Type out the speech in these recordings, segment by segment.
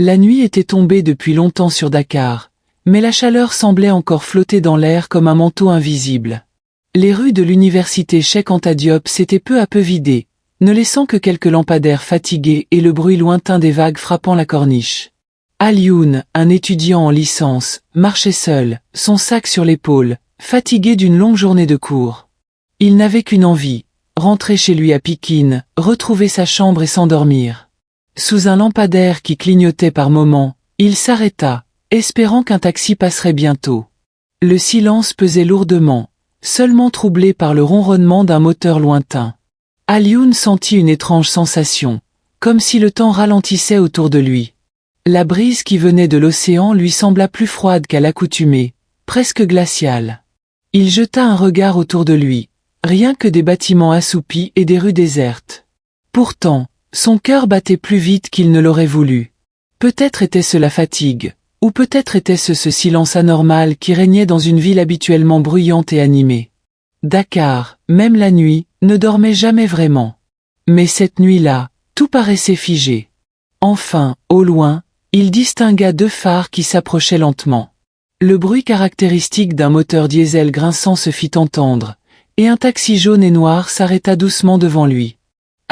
La nuit était tombée depuis longtemps sur Dakar, mais la chaleur semblait encore flotter dans l'air comme un manteau invisible. Les rues de l'université Cheikh Anta Diop s'étaient peu à peu vidées, ne laissant que quelques lampadaires fatigués et le bruit lointain des vagues frappant la corniche. Alioune, un étudiant en licence, marchait seul, son sac sur l'épaule, fatigué d'une longue journée de cours. Il n'avait qu'une envie, rentrer chez lui à Pikine, retrouver sa chambre et s'endormir. Sous un lampadaire qui clignotait par moments, il s'arrêta, espérant qu'un taxi passerait bientôt. Le silence pesait lourdement, seulement troublé par le ronronnement d'un moteur lointain. Alioune sentit une étrange sensation, comme si le temps ralentissait autour de lui. La brise qui venait de l'océan lui sembla plus froide qu'à l'accoutumée, presque glaciale. Il jeta un regard autour de lui, rien que des bâtiments assoupis et des rues désertes. Pourtant, son cœur battait plus vite qu'il ne l'aurait voulu. Peut-être était-ce la fatigue, ou peut-être était-ce ce silence anormal qui régnait dans une ville habituellement bruyante et animée. Dakar, même la nuit, ne dormait jamais vraiment. Mais cette nuit-là, tout paraissait figé. Enfin, au loin, il distingua 2 phares qui s'approchaient lentement. Le bruit caractéristique d'un moteur diesel grinçant se fit entendre, et un taxi jaune et noir s'arrêta doucement devant lui.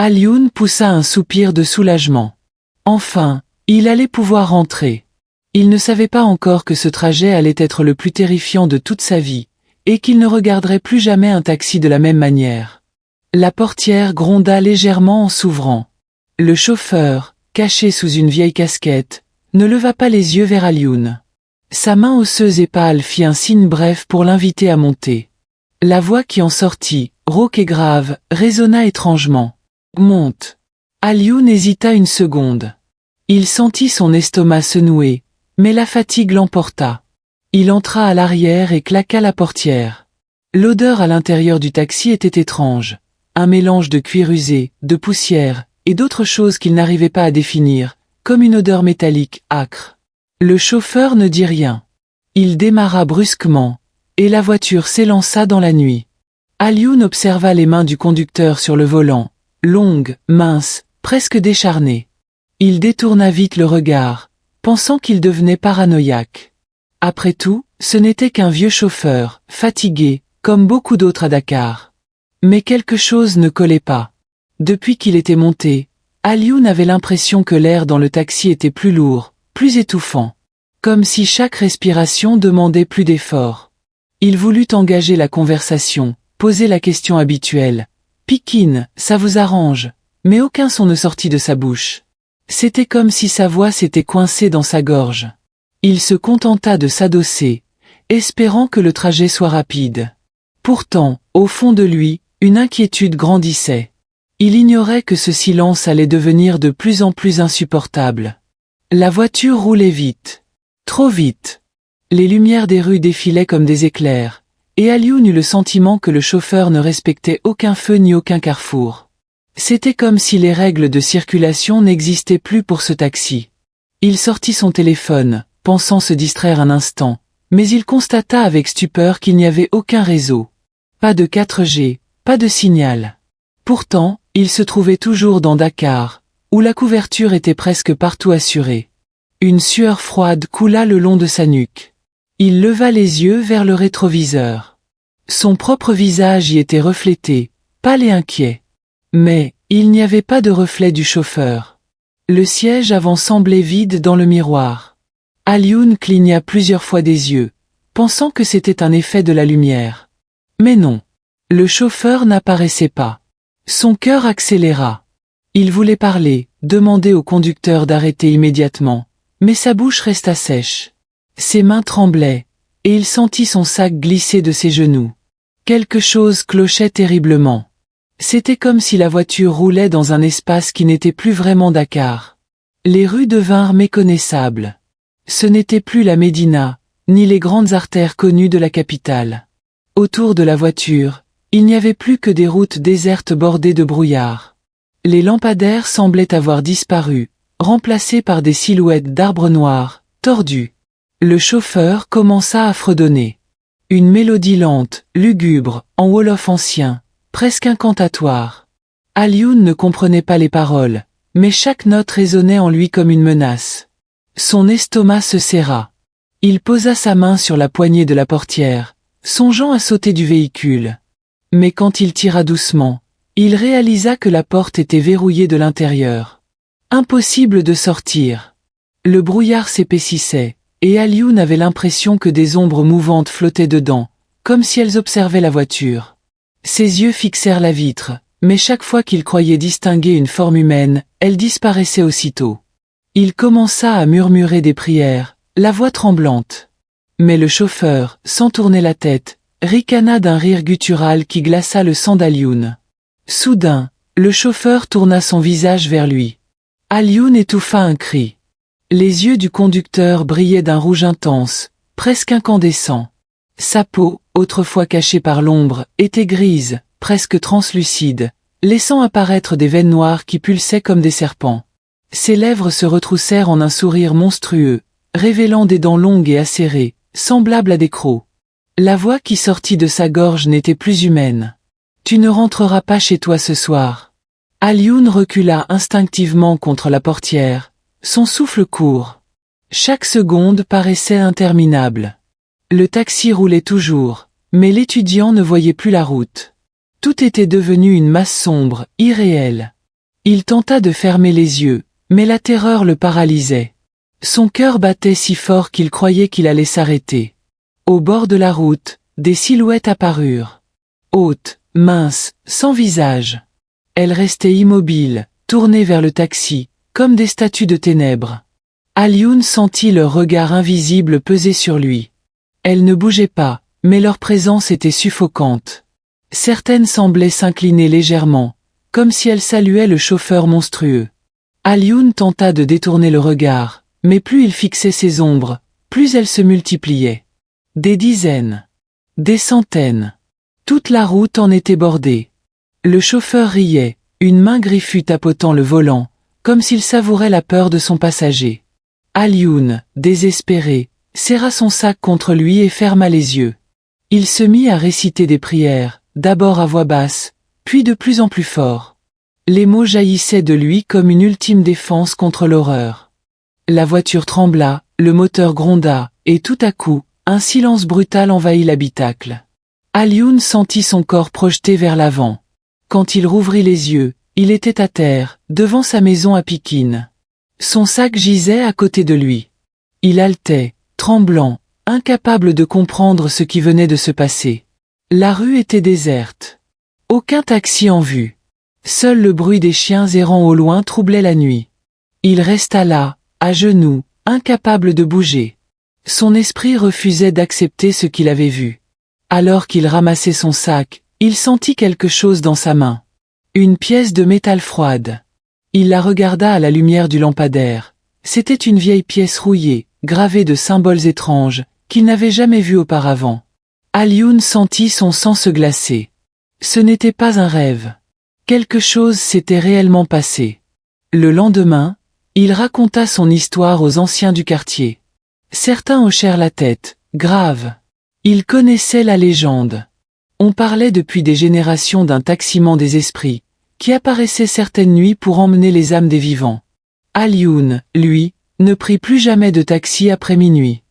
Alioune poussa un soupir de soulagement. Enfin, il allait pouvoir rentrer. Il ne savait pas encore que ce trajet allait être le plus terrifiant de toute sa vie, et qu'il ne regarderait plus jamais un taxi de la même manière. La portière gronda légèrement en s'ouvrant. Le chauffeur, caché sous une vieille casquette, ne leva pas les yeux vers Alioune. Sa main osseuse et pâle fit un signe bref pour l'inviter à monter. La voix qui en sortit, rauque et grave, résonna étrangement. « Monte !» Alioune hésita une seconde. Il sentit son estomac se nouer, mais la fatigue l'emporta. Il entra à l'arrière et claqua la portière. L'odeur à l'intérieur du taxi était étrange, un mélange de cuir usé, de poussière, et d'autres choses qu'il n'arrivait pas à définir, comme une odeur métallique, âcre. Le chauffeur ne dit rien. Il démarra brusquement, et la voiture s'élança dans la nuit. Alioune observa les mains du conducteur sur le volant, longues, minces, presque décharnées. Il détourna vite le regard, pensant qu'il devenait paranoïaque. Après tout, ce n'était qu'un vieux chauffeur, fatigué, comme beaucoup d'autres à Dakar. Mais quelque chose ne collait pas. Depuis qu'il était monté, Alioune avait l'impression que l'air dans le taxi était plus lourd, plus étouffant. Comme si chaque respiration demandait plus d'effort. Il voulut engager la conversation, poser la question habituelle. « Pikine, ça vous arrange ?» Mais aucun son ne sortit de sa bouche. C'était comme si sa voix s'était coincée dans sa gorge. Il se contenta de s'adosser, espérant que le trajet soit rapide. Pourtant, au fond de lui, une inquiétude grandissait. Il ignorait que ce silence allait devenir de plus en plus insupportable. La voiture roulait vite. Trop vite. Les lumières des rues défilaient comme des éclairs, et Alioune eut le sentiment que le chauffeur ne respectait aucun feu ni aucun carrefour. C'était comme si les règles de circulation n'existaient plus pour ce taxi. Il sortit son téléphone, pensant se distraire un instant, mais il constata avec stupeur qu'il n'y avait aucun réseau. Pas de 4G, pas de signal. Pourtant, il se trouvait toujours dans Dakar, où la couverture était presque partout assurée. Une sueur froide coula le long de sa nuque. Il leva les yeux vers le rétroviseur. Son propre visage y était reflété, pâle et inquiet. Mais, il n'y avait pas de reflet du chauffeur. Le siège avant semblait vide dans le miroir. Alioune cligna plusieurs fois des yeux, pensant que c'était un effet de la lumière. Mais non. Le chauffeur n'apparaissait pas. Son cœur accéléra. Il voulait parler, demander au conducteur d'arrêter immédiatement, mais sa bouche resta sèche. Ses mains tremblaient, et il sentit son sac glisser de ses genoux. Quelque chose clochait terriblement. C'était comme si la voiture roulait dans un espace qui n'était plus vraiment Dakar. Les rues devinrent méconnaissables. Ce n'était plus la Médina, ni les grandes artères connues de la capitale. Autour de la voiture, il n'y avait plus que des routes désertes bordées de brouillard. Les lampadaires semblaient avoir disparu, remplacés par des silhouettes d'arbres noirs, tordus. Le chauffeur commença à fredonner. Une mélodie lente, lugubre, en wolof ancien, presque incantatoire. Alioune ne comprenait pas les paroles, mais chaque note résonnait en lui comme une menace. Son estomac se serra. Il posa sa main sur la poignée de la portière, songeant à sauter du véhicule. Mais quand il tira doucement, il réalisa que la porte était verrouillée de l'intérieur. Impossible de sortir. Le brouillard s'épaississait, et Alioune avait l'impression que des ombres mouvantes flottaient dedans, comme si elles observaient la voiture. Ses yeux fixèrent la vitre, mais chaque fois qu'il croyait distinguer une forme humaine, elle disparaissait aussitôt. Il commença à murmurer des prières, la voix tremblante. Mais le chauffeur, sans tourner la tête, ricana d'un rire guttural qui glaça le sang d'Alioune. Soudain, le chauffeur tourna son visage vers lui. Alioune étouffa un cri. Les yeux du conducteur brillaient d'un rouge intense, presque incandescent. Sa peau, autrefois cachée par l'ombre, était grise, presque translucide, laissant apparaître des veines noires qui pulsaient comme des serpents. Ses lèvres se retroussèrent en un sourire monstrueux, révélant des dents longues et acérées, semblables à des crocs. La voix qui sortit de sa gorge n'était plus humaine. « Tu ne rentreras pas chez toi ce soir. » Alioune recula instinctivement contre la portière, son souffle court. Chaque seconde paraissait interminable. Le taxi roulait toujours, mais l'étudiant ne voyait plus la route. Tout était devenu une masse sombre, irréelle. Il tenta de fermer les yeux, mais la terreur le paralysait. Son cœur battait si fort qu'il croyait qu'il allait s'arrêter. Au bord de la route, des silhouettes apparurent. Hautes, minces, sans visage. Elles restaient immobiles, tournées vers le taxi, comme des statues de ténèbres. Alioune sentit leur regard invisible peser sur lui. Elles ne bougeaient pas, mais leur présence était suffocante. Certaines semblaient s'incliner légèrement, comme si elles saluaient le chauffeur monstrueux. Alioune tenta de détourner le regard, mais plus il fixait ces ombres, plus elles se multipliaient. Des dizaines. Des centaines. Toute la route en était bordée. Le chauffeur riait, une main griffue tapotant le volant, comme s'il savourait la peur de son passager. Alioune, désespéré, serra son sac contre lui et ferma les yeux. Il se mit à réciter des prières, d'abord à voix basse, puis de plus en plus fort. Les mots jaillissaient de lui comme une ultime défense contre l'horreur. La voiture trembla, le moteur gronda, et tout à coup, un silence brutal envahit l'habitacle. Alioune sentit son corps projeté vers l'avant. Quand il rouvrit les yeux, il était à terre, devant sa maison à Pikine. Son sac gisait à côté de lui. Il haletait, tremblant, incapable de comprendre ce qui venait de se passer. La rue était déserte. Aucun taxi en vue. Seul le bruit des chiens errant au loin troublait la nuit. Il resta là, à genoux, incapable de bouger. Son esprit refusait d'accepter ce qu'il avait vu. Alors qu'il ramassait son sac, il sentit quelque chose dans sa main. Une pièce de métal froide. Il la regarda à la lumière du lampadaire. C'était une vieille pièce rouillée, gravée de symboles étranges, qu'il n'avait jamais vus auparavant. Alioune sentit son sang se glacer. Ce n'était pas un rêve. Quelque chose s'était réellement passé. Le lendemain, il raconta son histoire aux anciens du quartier. Certains hochèrent la tête, graves. Ils connaissaient la légende. On parlait depuis des générations d'un taximan des esprits, qui apparaissait certaines nuits pour emmener les âmes des vivants. Alioune, lui, ne prit plus jamais de taxi après minuit.